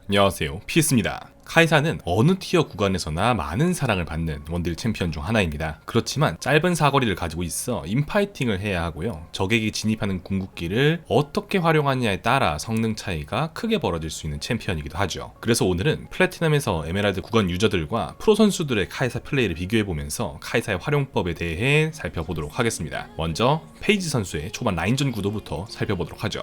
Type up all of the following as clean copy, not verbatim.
안녕하세요, 피스입니다. 카이사는 어느 티어 구간에서나 많은 사랑을 받는 원딜 챔피언 중 하나입니다. 그렇지만 짧은 사거리를 가지고 있어 인파이팅을 해야 하고요. 적에게 진입하는 궁극기를 어떻게 활용하느냐에 따라 성능 차이가 크게 벌어질 수 있는 챔피언이기도 하죠. 그래서 오늘은 플래티넘에서 에메랄드 구간 유저들과 프로 선수들의 카이사 플레이를 비교해보면서 카이사의 활용법에 대해 살펴보도록 하겠습니다. 먼저 페이지 선수의 초반 라인전 구도부터 살펴보도록 하죠.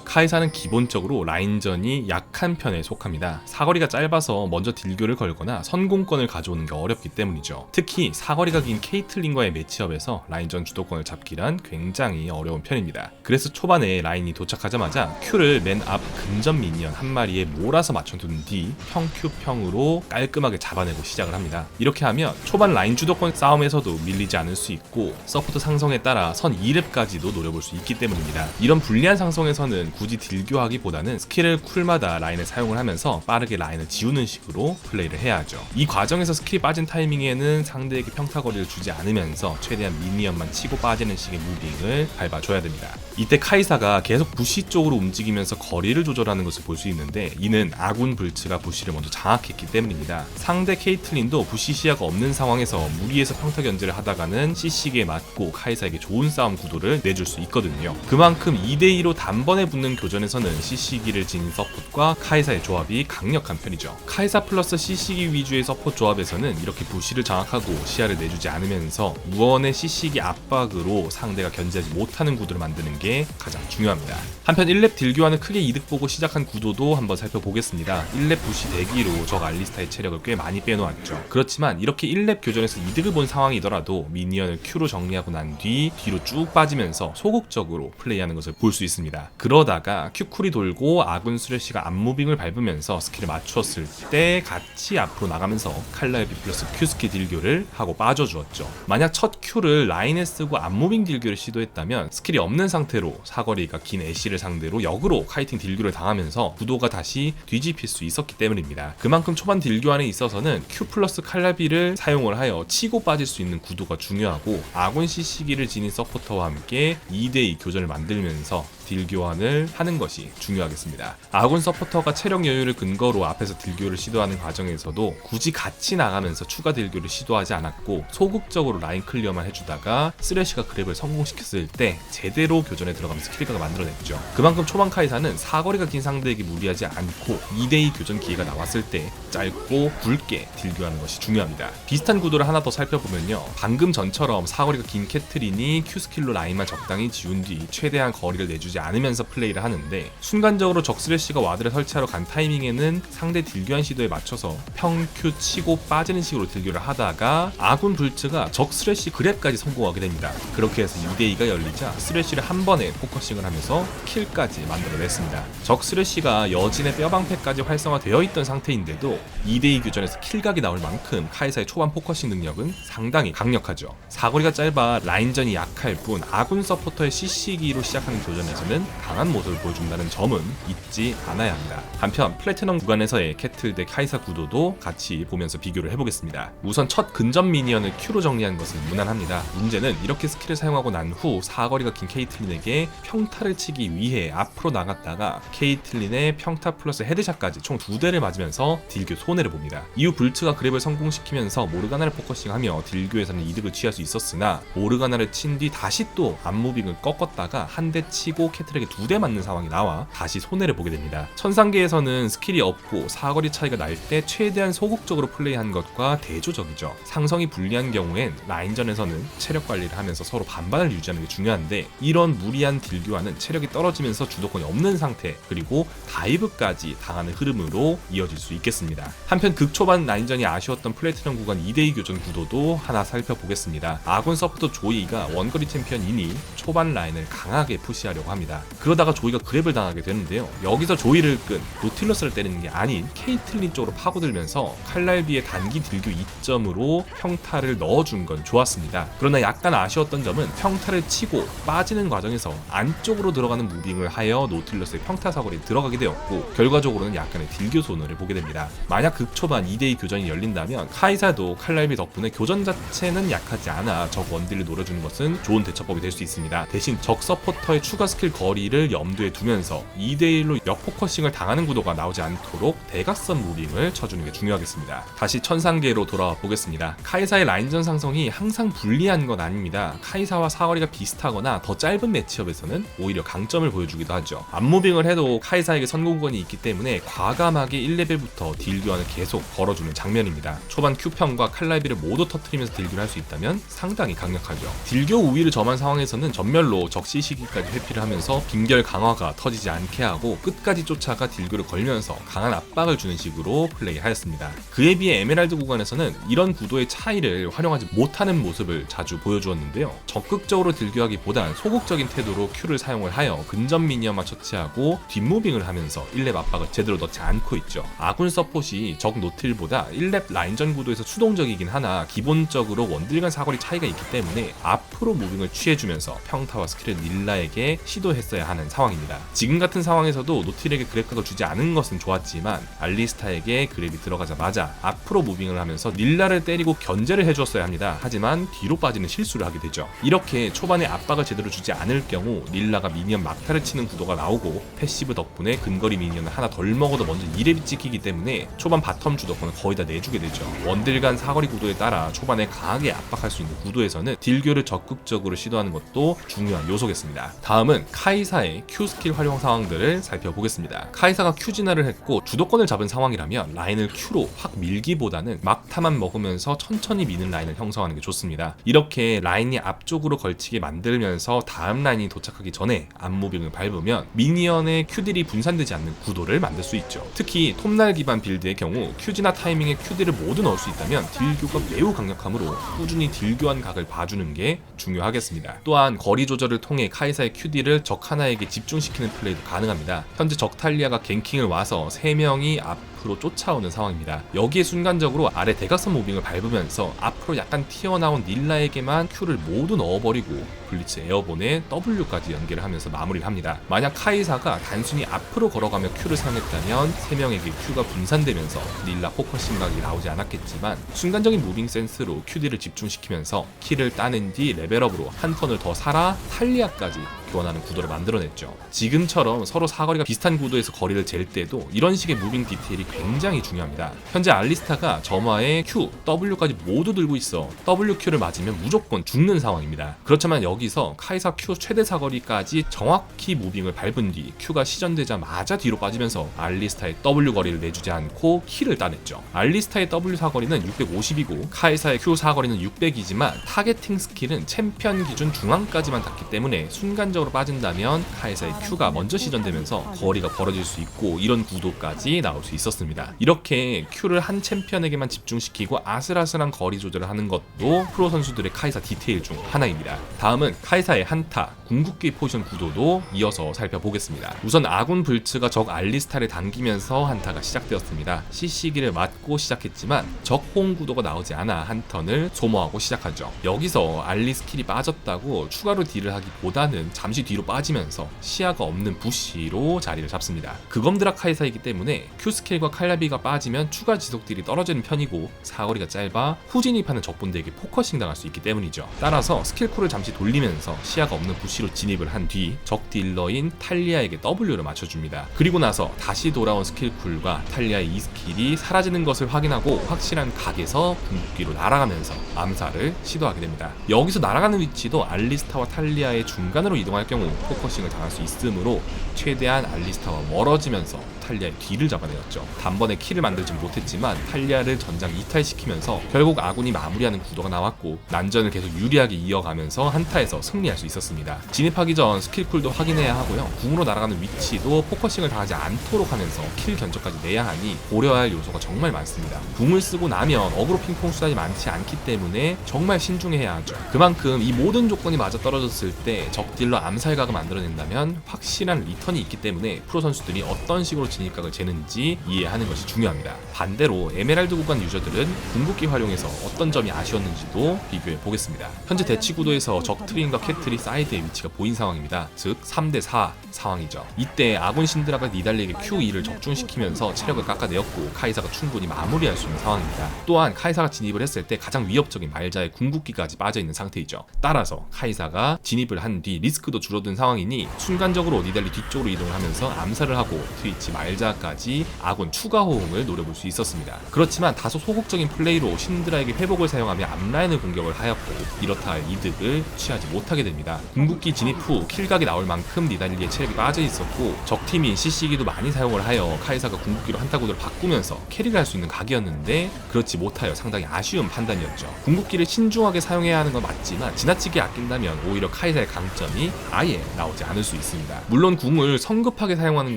카이사는 기본적으로 라인전이 약한 편에 속합니다. 사거리가 짧아서 먼저 딜교를 걸거나 선공권을 가져오는 게 어렵기 때문이죠. 특히 사거리가 긴 케이틀린과의 매치업에서 라인전 주도권을 잡기란 굉장히 어려운 편입니다. 그래서 초반에 라인이 도착하자마자 Q를 맨 앞 근접 미니언 한 마리에 몰아서 맞춰둔 뒤 평Q평으로 깔끔하게 잡아내고 시작을 합니다. 이렇게 하면 초반 라인 주도권 싸움에서도 밀리지 않을 수 있고 서포트 상성에 따라 선 2렙까지도 노려볼 수 있기 때문입니다. 이런 불리한 상성에서는 굳이 딜교하기보다는 스킬을 쿨마다 라인을 사용을 하면서 빠르게 라인을 지우는 식으로 플레이를 해야 하죠. 이 과정에서 스킬이 빠진 타이밍에는 상대에게 평타거리를 주지 않으면서 최대한 미니언만 치고 빠지는 식의 무빙을 밟아줘야 됩니다. 이때 카이사가 계속 부시 쪽으로 움직이면서 거리를 조절하는 것을 볼 수 있는데 이는 아군 불츠가 부시를 먼저 장악했기 때문입니다. 상대 케이틀린도 부시 시야가 없는 상황에서 무리해서 평타 견제를 하다가는 CC기에 맞고 카이사에게 좋은 싸움 구도를 내줄 수 있거든요. 그만큼 2대2로 단번에 붙는 교전에서는 CC기를 지닌 서폿과 카이사의 조합이 강력한 편이죠. 카이사 플러스 CC기 위주의 서폿 조합에서는 이렇게 부시를 장악하고 시야를 내주지 않으면서 무언의 CC기 압박으로 상대가 견제하지 못하는 구도를 만드는 게 가장 중요합니다. 한편 1렙 딜교환을 크게 이득 보고 시작한 구도도 한번 살펴보겠습니다. 1렙 부시 대기로 적 알리스타의 체력을 꽤 많이 빼놓았죠. 그렇지만 이렇게 1렙 교전에서 이득을 본 상황이더라도 미니언을 Q로 정리하고 난 뒤 뒤로 쭉 빠지면서 소극적으로 플레이하는 것을 볼 수 있습니다. 그러다가 Q쿨이 돌고 아군 수레시가 앞무빙을 밟으면서 스킬을 맞추었을 때 같이 앞으로 나가면서 칼날비 플러스 Q스킬 딜교를 하고 빠져주었죠. 만약 첫 Q를 라인에 쓰고 앞무빙 딜교를 시도했다면 스킬이 없는 상태로 사거리가 긴 애쉬를 상대로 역으로 카이팅 딜교를 당하면서 구도가 다시 뒤집힐 수 있었기 때문입니다. 그만큼 초반 딜교환에 있어서는 Q 플러스 칼날비를 사용을 하여 치고 빠질 수 있는 구도가 중요하고 아군 CC기를 지닌 서포터와 함께 2대2 교전을 만들면서 딜 교환을 하는 것이 중요하겠습니다. 아군 서포터가 체력 여유를 근거로 앞에서 딜교를 시도하는 과정에서도 굳이 같이 나가면서 추가 딜교를 시도하지 않았고 소극적으로 라인 클리어만 해주다가 쓰레쉬가 그랩을 성공시켰을 때 제대로 교전에 들어가면서 킬각을 만들어냈죠. 그만큼 초반 카이사는 사거리가 긴 상대에게 무리하지 않고 2대2 교전 기회가 나왔을 때 짧고 굵게 딜교하는 것이 중요합니다. 비슷한 구도를 하나 더 살펴보면요, 방금 전처럼 사거리가 긴 캐트린이 Q스킬로 라인만 적당히 지운 뒤 최대한 거리를 내주지 않으면서 플레이를 하는데 순간적으로 적스레시가 와드를 설치하러 간 타이밍에는 상대 딜교환 시도에 맞춰서 평큐 치고 빠지는 식으로 딜교를 하다가 아군 불츠가 적스레시 그랩까지 성공하게 됩니다. 그렇게 해서 2대2가 열리자 스레시를 한 번에 포커싱을 하면서 킬까지 만들어냈습니다. 적스레시가 여진의 뼈방패까지 활성화되어 있던 상태인데도 2대2 교전에서 킬각이 나올 만큼 카이사의 초반 포커싱 능력은 상당히 강력하죠. 사거리가 짧아 라인전이 약할 뿐 아군 서포터의 CC기로 시작하는 교전에서 강한 모습을 보여준다는 점은 잊지 않아야 합니다. 한편 플래티넘 구간에서의 캐틀 대 카이사 구도도 같이 보면서 비교를 해보겠습니다. 우선 첫 근접 미니언을 Q로 정리한 것은 무난합니다. 문제는 이렇게 스킬을 사용하고 난 후 사거리가 긴 케이틀린에게 평타를 치기 위해 앞으로 나갔다가 케이틀린의 평타 플러스 헤드샷까지 총 2대를 맞으면서 딜교 손해를 봅니다. 이후 불츠가 그랩을 성공시키면서 모르가나를 포커싱하며 딜교에서는 이득을 취할 수 있었으나 모르가나를 친 뒤 다시 또 앞무빙을 꺾었다가 한 대 치고 캐틀에게 2대 맞는 상황이 나와 다시 손해를 보게 됩니다. 천상계에서는 스킬이 없고 사거리 차이가 날 때 최대한 소극적으로 플레이한 것과 대조적이죠. 상성이 불리한 경우엔 라인전에서는 체력 관리를 하면서 서로 반반을 유지하는 게 중요한데 이런 무리한 딜교환은 체력이 떨어지면서 주도권이 없는 상태 그리고 다이브까지 당하는 흐름으로 이어질 수 있겠습니다. 한편 극초반 라인전이 아쉬웠던 플래티넘 구간 2대2 교전 구도도 하나 살펴보겠습니다. 아군 서포터 조이가 원거리 챔피언이니 초반 라인을 강하게 푸시하려고 합니다. 그러다가 조이가 그랩을 당하게 되는데요. 여기서 조이를 끈 노틸 노틸러스를 때리는 게 아닌 케이틀린 쪽으로 파고들면서 칼날비의 단기 딜교 2점으로 평타를 넣어준 건 좋았습니다. 그러나 약간 아쉬웠던 점은 평타를 치고 빠지는 과정에서 안쪽으로 들어가는 무빙을 하여 노틸러스의 평타 사거리에 들어가게 되었고, 결과적으로는 약간의 딜교 손해를 보게 됩니다. 만약 극초반 2대2 교전이 열린다면 카이사도 칼날비 덕분에 교전 자체는 약하지 않아 적 원딜을 노려주는 것은 좋은 대처법이 될 수 있습니다. 대신 적 서포터의 추가 스킬 거리를 염두에 두면서 2대1로 역포커싱을 당하는 구도가 나오지 않도록 대각선 무빙을 쳐주는 게 중요하겠습니다. 다시 천상계로 돌아와 보겠습니다. 카이사의 라인전 상성이 항상 불리한 건 아닙니다. 카이사와 사거리가 비슷하거나 더 짧은 매치업에서는 오히려 강점을 보여주기도 하죠. 앞무빙을 해도 카이사에게 선공권이 있기 때문에 과감하게 1레벨부터 딜교환을 계속 걸어주는 장면입니다. 초반 Q평과 칼날비를 모두 터뜨리면서 딜교를 할 수 있다면 상당히 강력하죠. 딜교 우위를 점한 상황에서는 전멸로 적 CC기까지 회피를 하면서 빙결 강화가 터지지 않게 하고 끝까지 쫓아가 딜교를 걸면서 강한 압박을 주는 식으로 플레이하였습니다. 그에 비해 에메랄드 구간에서는 이런 구도의 차이를 활용하지 못하는 모습을 자주 보여주었는데요. 적극적으로 딜교하기보단 소극적인 태도로 Q를 사용을 하여 근접 미니언만 처치하고 뒷무빙을 하면서 1렙 압박을 제대로 넣지 않고 있죠. 아군 서폿이 적 노틸보다 1렙 라인전 구도에서 수동적이긴 하나 기본적으로 원딜 간 사거리 차이가 있기 때문에 앞으로 무빙을 취해주면서 평타와 스킬을 닐라에게 시도했어야 하는 상황입니다. 지금 같은 상황에서도 노틸에게 그랩각을 주지 않은 것은 좋았지만 알리스타에게 그랩이 들어가자마자 앞으로 무빙을 하면서 닐라를 때리고 견제를 해주었어야 합니다. 하지만 뒤로 빠지는 실수를 하게 되죠. 이렇게 초반에 압박을 제대로 주지 않을 경우 닐라가 미니언 막타를 치는 구도가 나오고 패시브 덕분에 근거리 미니언을 하나 덜 먹어도 먼저 2렙이 찍히기 때문에 초반 바텀 주도권을 거의 다 내주게 되죠. 원딜 간 사거리 구도에 따라 초반에 강하게 압박할 수 있는 구도에서는 딜교를 적극적으로 시도하는 것도 중요한 요소겠습니다. 다음은 카이사의 Q 스킬 활용 상황들을 살펴보겠습니다. 카이사가 Q 진화를 했고 주도권을 잡은 상황이라면 라인을 Q로 확 밀기보다는 막타만 먹으면서 천천히 미는 라인을 형성하는 게 좋습니다. 이렇게 라인이 앞쪽으로 걸치게 만들면서 다음 라인이 도착하기 전에 앞무빙을 밟으면 미니언의 Q딜이 분산되지 않는 구도를 만들 수 있죠. 특히 톱날 기반 빌드의 경우 Q 진화 타이밍에 Q딜을 모두 넣을 수 있다면 딜교가 매우 강력하므로 꾸준히 딜교한 각을 봐주는 게 중요하겠습니다. 또한 거리 조절을 통해 카이사의 Q딜을 적 하나에게 집중시키는 플레이도 가능합니다. 현재 적 탈리아가 갱킹을 와서 3명이 앞으로 쫓아오는 상황입니다. 여기에 순간적으로 아래 대각선 무빙을 밟으면서 앞으로 약간 튀어나온 닐라에게만 Q를 모두 넣어버리고 블리츠 에어본에 W까지 연계를 하면서 마무리를 합니다. 만약 카이사가 단순히 앞으로 걸어가며 Q를 사용했다면 3명에게 Q가 분산되면서 닐라 포커싱 각이 나오지 않았겠지만 순간적인 무빙 센스로 Q딜을 집중시키면서 킬을 따낸 뒤 레벨업으로 한 턴을 더 살아 탈리아까지 교환하는 구도를 만들어냈죠. 지금처럼 서로 사거리가 비슷한 구도에서 거리를 잴 때도 이런 식의 무빙 디테일이 굉장히 중요합니다. 현재 알리스타가 점화에 Q, W까지 모두 들고 있어 WQ를 맞으면 무조건 죽는 상황입니다. 그렇지만 여기서 카이사 Q 최대 사거리까지 정확히 무빙을 밟은 뒤 Q가 시전되자마자 뒤로 빠지면서 알리스타의 W 거리를 내주지 않고 킬을 따냈죠. 알리스타의 W 사거리는 650이고 카이사의 Q 사거리는 600이지만 타겟팅 스킬은 챔피언 기준 중앙까지만 닿기 때문에 순간적으로 빠진다면 카이사의 Q가 먼저 시전되면서 거리가 벌어질 수 있고 이런 구도까지 나올 수 있었습니다. 이렇게 Q를 한 챔피언에게만 집중시키고 아슬아슬한 거리 조절을 하는 것도 프로 선수들의 카이사 디테일 중 하나입니다. 다음은 카이사의 한타, 궁극기 포지션 구도도 이어서 살펴보겠습니다. 우선 아군 불츠가 적 알리스타를 당기면서 한타가 시작되었습니다. CC기를 맞고 시작했지만 적 호응 구도가 나오지 않아 한 턴을 소모하고 시작하죠. 여기서 알리 스킬이 빠졌다고 추가로 딜을 하기보다는 잠시 뒤로 빠지면서 시야가 없는 부시로 자리를 잡습니다. 그검드라 카이사이기 때문에 Q 스킬과 칼라비가 빠지면 추가 지속 딜이 떨어지는 편이고 사거리가 짧아 후진입하는 적분들에게 포커싱 당할 수 있기 때문이죠. 따라서 스킬쿨을 잠시 돌리면서 시야가 없는 부시로 진입을 한 뒤 적 딜러인 탈리아에게 W를 맞춰줍니다. 그리고 나서 다시 돌아온 스킬쿨과 탈리아의 이 스킬이 사라지는 것을 확인하고 확실한 각에서 궁극기로 날아가면서 암살을 시도하게 됩니다. 여기서 날아가는 위치도 알리스타와 탈리아의 중간으로 이동할 경우 포커싱을 당할 수 있으므로 최대한 알리스타와 멀어지면서 탈리아의 뒤를 잡아내었죠. 단번에 킬을 만들지 못했지만 탈리아를 전장 이탈시키면서 결국 아군이 마무리하는 구도가 나왔고 난전을 계속 유리하게 이어가면서 한타에서 승리할 수 있었습니다. 진입하기 전 스킬쿨도 확인해야 하고요. 궁으로 날아가는 위치도 포커싱을 당하지 않도록 하면서 킬 견적까지 내야 하니 고려해야 할 요소가 정말 많습니다. 궁을 쓰고 나면 어그로 핑퐁 수단이 많지 않기 때문에 정말 신중해야 하죠. 그만큼 이 모든 조건이 맞아떨어졌을 때 적딜러 암살각을 만들어낸다면 확실한 리턴이 있기 때문에 프로 선수들이 어떤 식으로 진입각을 재는지 이해하는 것이 중요합니다. 반대로 에메랄드 구간 유저들은 궁극기 활용에서 어떤 점이 아쉬웠는지도 비교해 보겠습니다. 현재 대치 구도에서 적 트린과 캐틀이 사이드의 위치가 보인 상황입니다. 즉 3대4 상황이죠. 이때 아군 신드라가 니달리에게 Q2를 적중시키면서 체력을 깎아내었고 카이사가 충분히 마무리할 수 있는 상황입니다. 또한 카이사가 진입을 했을 때 가장 위협적인 말자의 궁극기까지 빠져있는 상태이죠. 따라서 카이사가 진입을 한 뒤 리스크도 줄어든 상황이니 순간적으로 니달리 뒤쪽으로 이동을 하면서 암살을 하고 트위치 말자까지 아군 추가 호응을 노려볼 수 있었습니다. 그렇지만 다소 소극적인 플레이로 신드라에게 회복을 사용하며 앞라인을 공격을 하였고 이렇다 할 이득을 취하지 못하게 됩니다. 궁극기 진입 후 킬각이 나올 만큼 니달리의 체력이 빠져 있었고 적팀인 CC기도 많이 사용을 하여 카이사가 궁극기로 한타구도를 바꾸면서 캐리를 할 수 있는 각이었는데 그렇지 못하여 상당히 아쉬운 판단이었죠. 궁극기를 신중하게 사용해야 하는 건 맞지만 지나치게 아낀다면 오히려 카이사의 강점이 아예 나오지 않을 수 있습니다. 물론 궁을 성급하게 사용하는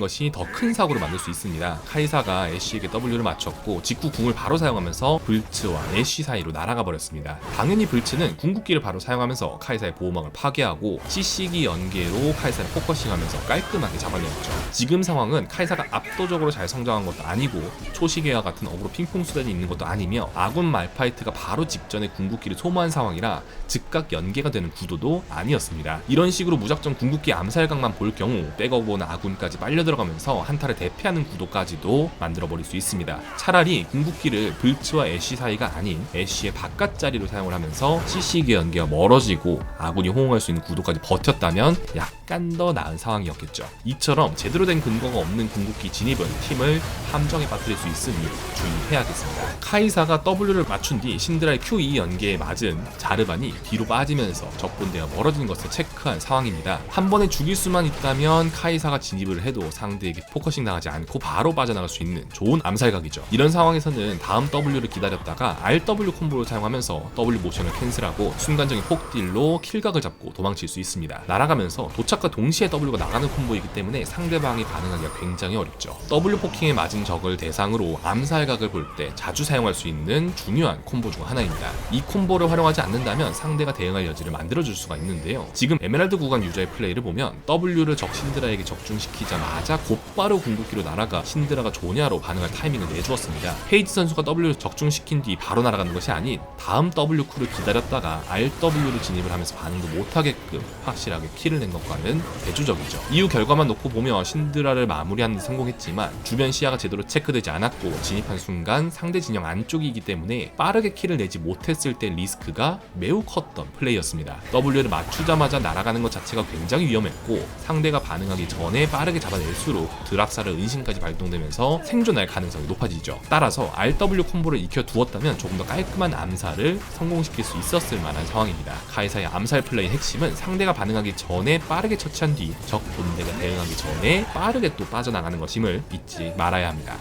것이 더 큰 사고를 만들 수 있습니다. 카이사가 애쉬에게 W를 맞췄고 직후 궁을 바로 사용하면서 불츠와 애쉬 사이로 날아가 버렸습니다. 당연히 불츠는 궁극기를 바로 사용하면서 카이사의 보호막을 파괴하고 CC기 연계로 카이사를 포커싱하면서 깔끔하게 잡아내었죠. 지금 상황은 카이사가 압도적으로 잘 성장한 것도 아니고 초시계와 같은 어그로 핑퐁 수단이 있는 것도 아니며 아군 말파이트가 바로 직전에 궁극기를 소모한 상황이라 즉각 연계가 되는 구도도 아니었습니다. 이런 식으로 무작정 궁극기 암살각만 볼 경우 백업온 아군까지 빨려 들어가면서 한타를 대패하는 구도까지도 만들어버릴 수 있습니다. 차라리 궁극기를 불츠와 애쉬 사이가 아닌 애쉬의 바깥 자리로 사용을 하면서 CC기 연계가 멀어지고 아군이 호응할 수 있는 구도까지 버텼다면 약간 더 나은 상황이었겠죠. 이처럼 제대로 된 근거가 없는 궁극기 진입은 팀을 함정에 빠뜨릴 수 있으니 주의해야겠습니다. 카이사가 W를 맞춘 뒤 신드라의 Q2 연계에 맞은 자르반이 뒤로 빠지면서 적군대가 멀어지는 것을 체크한 상황입니다. 한 번에 죽일 수만 있다면 카이사가 진입을 해도 상대에게 포커싱 당하지 않고 바로 빠져나갈 수 있는 좋은 암살각이죠. 이런 상황에서는 다음 W를 기다렸다가 RW 콤보를 사용하면서 W 모션을 캔슬하고 순간적인 폭딜로 킬각을 잡고 도망칠 수 있습니다. 날아가면서 도착과 동시에 W가 나가는 콤보이기 때문에 상대방이 반응하기가 굉장히 어렵죠. W 포킹에 맞은 적을 대상으로 암살각을 볼 때 자주 사용할 수 있는 중요한 콤보 중 하나입니다. 이 콤보를 활용하지 않는다면 상대가 대응할 여지를 만들어줄 수가 있는데요. 지금 에메랄드 구간 유저의 플레이를 보면 W를 적 신드라에게 적중시키자마자 곧바로 궁극기로 날아가 신드라가 조냐로 반응할 타이밍을 내주었습니다. 헤이즈 선수가 W를 적중시킨 뒤 바로 날아가는 것이 아닌 다음 W 쿨을 기다렸다가 RW로 진입을 하면서 반응도 못하게끔 확실하게 킬을 낸 것과는 대조적이죠. 이후 결과만 놓고 보면 신드라를 마무리하는 데 성공했지만 주변 시야가 제대로 체크되지 않았고 진입한 순간 상대 진영 안쪽이기 때문에 빠르게 킬을 내지 못했을 때 리스크가 매우 컸던 플레이였습니다. W를 맞추자마자 날아가는 것 자체가 굉장히 위험했고 상대가 반응하기 전에 빠르게 잡아낼수록 드랍사르 은신까지 발동되면서 생존할 가능성이 높아지죠. 따라서 RW 콤보를 익혀두었다면 조금 더 깔끔한 암살을 성공시킬 수 있었을 만한 상황입니다. 카이사의 암살 플레이 핵심은 상대가 반응하기 전에 빠르게 처치한 뒤 적 본대가 대응하기 전에 빠르게 또 빠져나가는 것임을 잊지 말아야 합니다.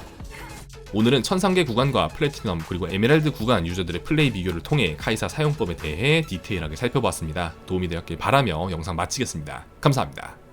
오늘은 천상계 구간과 플래티넘 그리고 에메랄드 구간 유저들의 플레이 비교를 통해 카이사 사용법에 대해 디테일하게 살펴보았습니다. 도움이 되었길 바라며 영상 마치겠습니다. 감사합니다.